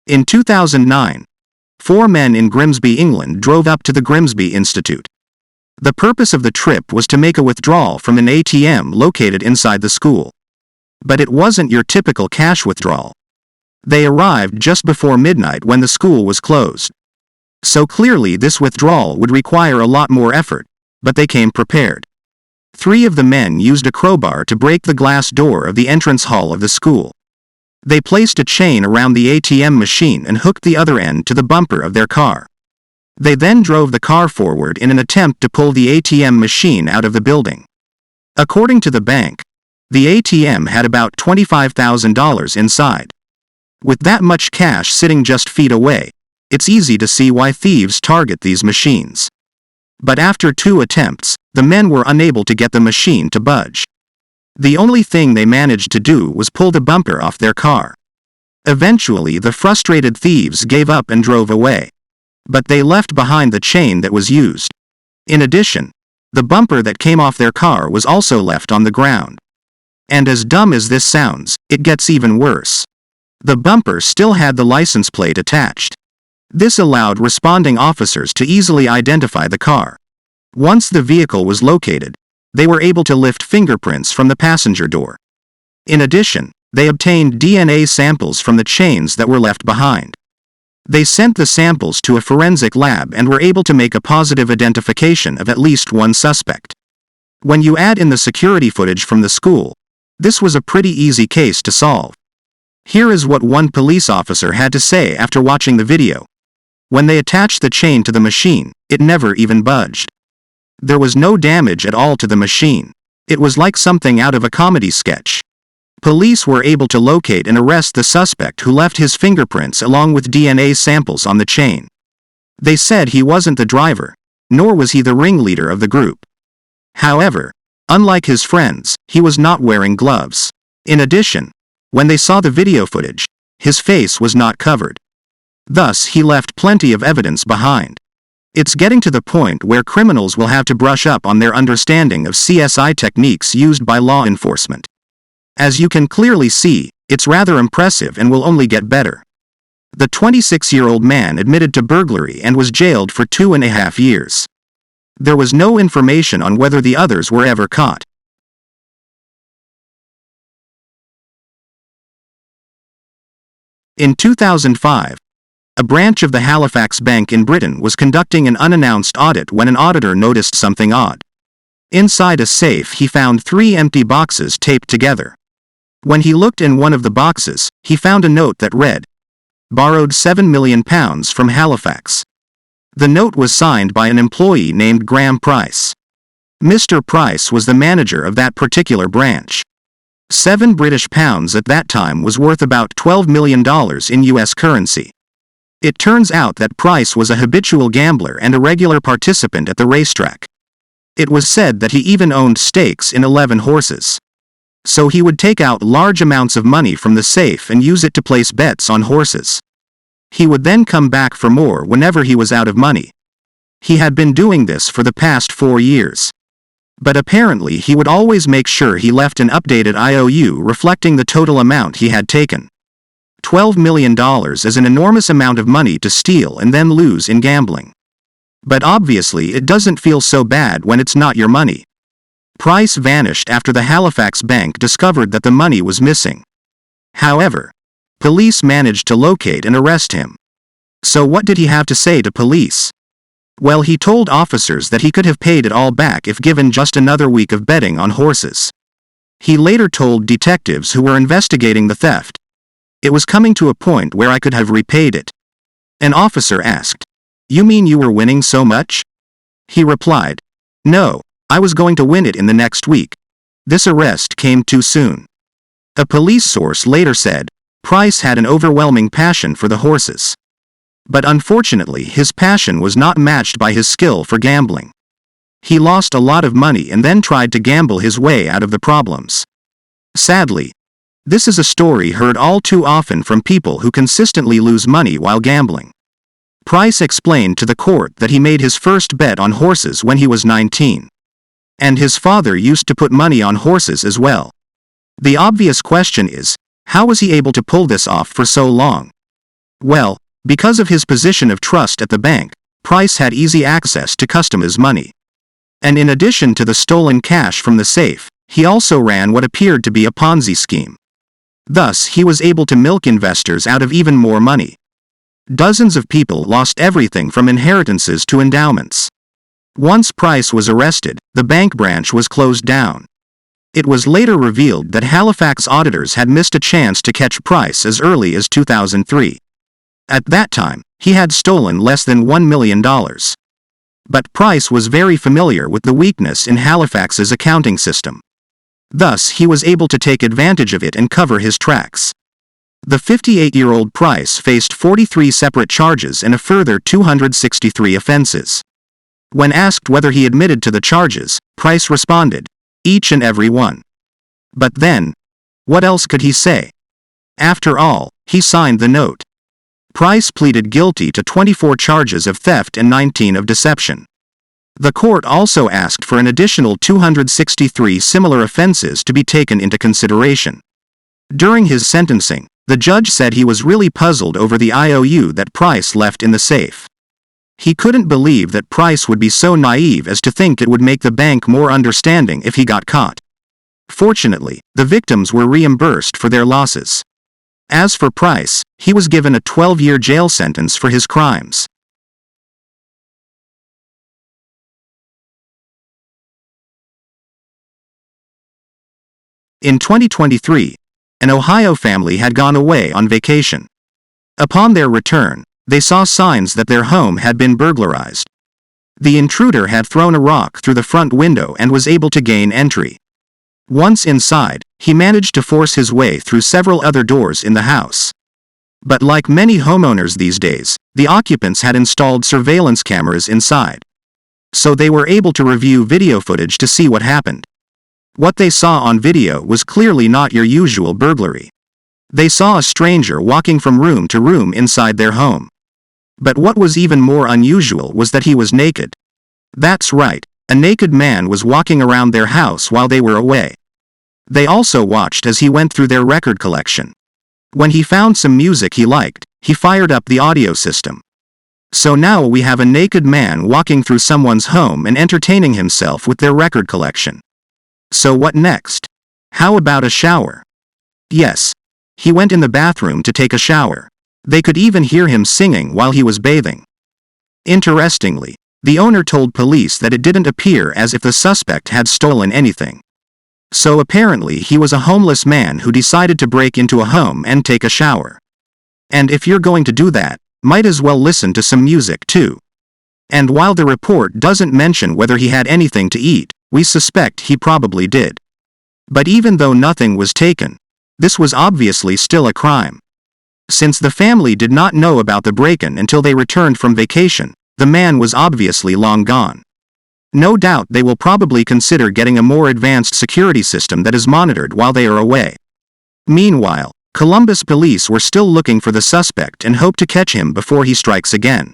In 2009, 4 men in Grimsby, England drove up to the Grimsby Institute. The purpose of the trip was to make a withdrawal from an ATM located inside the school. But it wasn't your typical cash withdrawal. They arrived just before midnight when the school was closed. So clearly this withdrawal would require a lot more effort, but they came prepared. 3 of the men used a crowbar to break the glass door of the entrance hall of the school. They placed a chain around the ATM machine and hooked the other end to the bumper of their car. They then drove the car forward in an attempt to pull the ATM machine out of the building. According to the bank, the ATM had about $25,000 inside. With that much cash sitting just feet away, it's easy to see why thieves target these machines. But after 2 attempts, the men were unable to get the machine to budge. The only thing they managed to do was pull the bumper off their car. Eventually, the frustrated thieves gave up and drove away. But they left behind the chain that was used. In addition, the bumper that came off their car was also left on the ground. And as dumb as this sounds, it gets even worse. The bumper still had the license plate attached. This allowed responding officers to easily identify the car. Once the vehicle was located, they were able to lift fingerprints from the passenger door. In addition, they obtained DNA samples from the chains that were left behind. They sent the samples to a forensic lab and were able to make a positive identification of at least one suspect. When you add in the security footage from the school, this was a pretty easy case to solve. Here is what one police officer had to say after watching the video. When they attached the chain to the machine, it never even budged. There was no damage at all to the machine. It was like something out of a comedy sketch. Police were able to locate and arrest the suspect who left his fingerprints along with DNA samples on the chain. They said he wasn't the driver, nor was he the ringleader of the group. However, unlike his friends, he was not wearing gloves. In addition, when they saw the video footage, his face was not covered. Thus, he left plenty of evidence behind. It's getting to the point where criminals will have to brush up on their understanding of CSI techniques used by law enforcement. As you can clearly see, it's rather impressive and will only get better. The 26-year-old man admitted to burglary and was jailed for 2.5 years. There was no information on whether the others were ever caught. In 2005, a branch of the Halifax Bank in Britain was conducting an unannounced audit when an auditor noticed something odd. Inside a safe, he found 3 empty boxes taped together. When he looked in one of the boxes, he found a note that read, "Borrowed £7 million from Halifax." The note was signed by an employee named Graham Price. Mr. Price was the manager of that particular branch. £7 at that time was worth about $12 million in US currency. It turns out that Price was a habitual gambler and a regular participant at the racetrack. It was said that he even owned stakes in 11 horses. So he would take out large amounts of money from the safe and use it to place bets on horses. He would then come back for more whenever he was out of money. He had been doing this for the past 4 years. But apparently he would always make sure he left an updated IOU reflecting the total amount he had taken. $12 million is an enormous amount of money to steal and then lose in gambling. But obviously it doesn't feel so bad when it's not your money. Price vanished after the Halifax Bank discovered that the money was missing. However, police managed to locate and arrest him. So what did he have to say to police? Well, he told officers that he could have paid it all back if given just another week of betting on horses. He later told detectives who were investigating the theft, "It was coming to a point where I could have repaid it." An officer asked, "You mean you were winning so much?" He replied, "No, I was going to win it in the next week. This arrest came too soon." A police source later said, Price had an overwhelming passion for the horses. But unfortunately, his passion was not matched by his skill for gambling. He lost a lot of money and then tried to gamble his way out of the problems. Sadly, this is a story heard all too often from people who consistently lose money while gambling. Price explained to the court that he made his first bet on horses when he was 19. And his father used to put money on horses as well. The obvious question is, how was he able to pull this off for so long? Well, because of his position of trust at the bank, Price had easy access to customers' money. And in addition to the stolen cash from the safe, he also ran what appeared to be a Ponzi scheme. Thus, he was able to milk investors out of even more money. Dozens of people lost everything from inheritances to endowments. Once Price was arrested, the bank branch was closed down. It was later revealed that Halifax auditors had missed a chance to catch Price as early as 2003. At that time, he had stolen less than $1 million. But Price was very familiar with the weakness in Halifax's accounting system. Thus, he was able to take advantage of it and cover his tracks. The 58-year-old Price faced 43 separate charges and a further 263 offenses. When asked whether he admitted to the charges, Price responded, "Each and every one." But then, what else could he say? After all, he signed the note. Price pleaded guilty to 24 charges of theft and 19 of deception. The court also asked for an additional 263 similar offenses to be taken into consideration. During his sentencing, the judge said he was really puzzled over the IOU that Price left in the safe. He couldn't believe that Price would be so naive as to think it would make the bank more understanding if he got caught. Fortunately, the victims were reimbursed for their losses. As for Price, he was given a 12-year jail sentence for his crimes. In 2023, an Ohio family had gone away on vacation. Upon their return, they saw signs that their home had been burglarized. The intruder had thrown a rock through the front window and was able to gain entry. Once inside, he managed to force his way through several other doors in the house. But like many homeowners these days, the occupants had installed surveillance cameras inside. So they were able to review video footage to see what happened. What they saw on video was clearly not your usual burglary. They saw a stranger walking from room to room inside their home. But what was even more unusual was that he was naked. That's right, a naked man was walking around their house while they were away. They also watched as he went through their record collection. When he found some music he liked, he fired up the audio system. So now we have a naked man walking through someone's home and entertaining himself with their record collection. So what next? How about a shower? Yes. He went in the bathroom to take a shower. They could even hear him singing while he was bathing. Interestingly, the owner told police that it didn't appear as if the suspect had stolen anything. So apparently he was a homeless man who decided to break into a home and take a shower. And if you're going to do that, might as well listen to some music too. And while the report doesn't mention whether he had anything to eat, we suspect he probably did. But even though nothing was taken, this was obviously still a crime. Since the family did not know about the break-in until they returned from vacation, the man was obviously long gone. No doubt they will probably consider getting a more advanced security system that is monitored while they are away. Meanwhile, Columbus police were still looking for the suspect and hope to catch him before he strikes again.